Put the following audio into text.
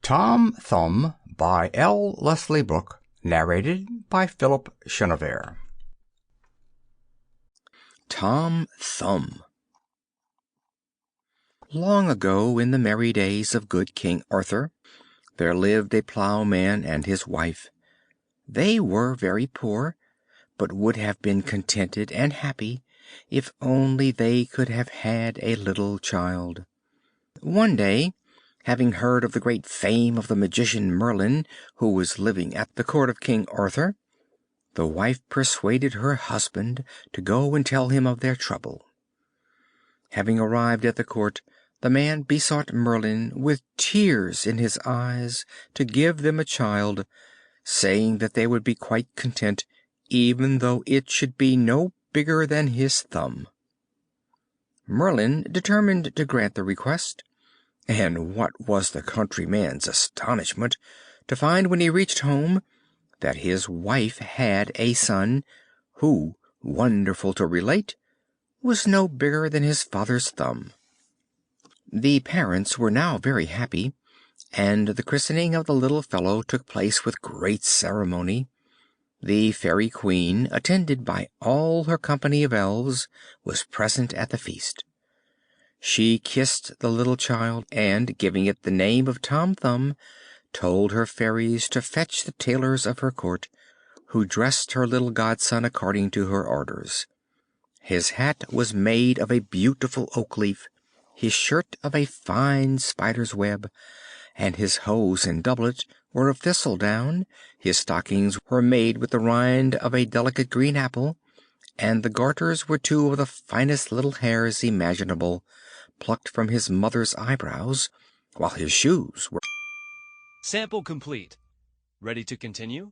Tom Thumb by L. Leslie Brooke. Narrated by Philip Chenevert. Tom Thumb. Long ago, in the merry days of good King Arthur, there lived a ploughman and his wife. They were very poor, but would have been contented and happy if only they could have had a little child. One day, having heard of the great fame of the magician Merlin, who was living at the court of King Arthur, the wife persuaded her husband to go and tell him of their trouble. Having arrived at the court, the man besought Merlin with tears in his eyes to give them a child, saying that they would be quite content even though it should be no bigger than his thumb. Merlin determined to grant the request, and what was the countryman's astonishment to find when he reached home that his wife had a son who, wonderful to relate, was no bigger than his father's thumb. The parents were now very happy, and the christening of the little fellow took place with great ceremony. The fairy queen, attended by all her company of elves, was present at the feast. She kissed the little child, and, giving it the name of Tom Thumb, told her fairies to fetch the tailors of her court, who dressed her little godson according to her orders. His hat was made of a beautiful oak leaf, his shirt of a fine spider's web, and his hose and doublet were of thistle down. His stockings were made with the rind of a delicate green apple, and the garters were two of the finest little hairs imaginable, plucked from his mother's eyebrows, while his shoes were... Sample complete. Ready to continue?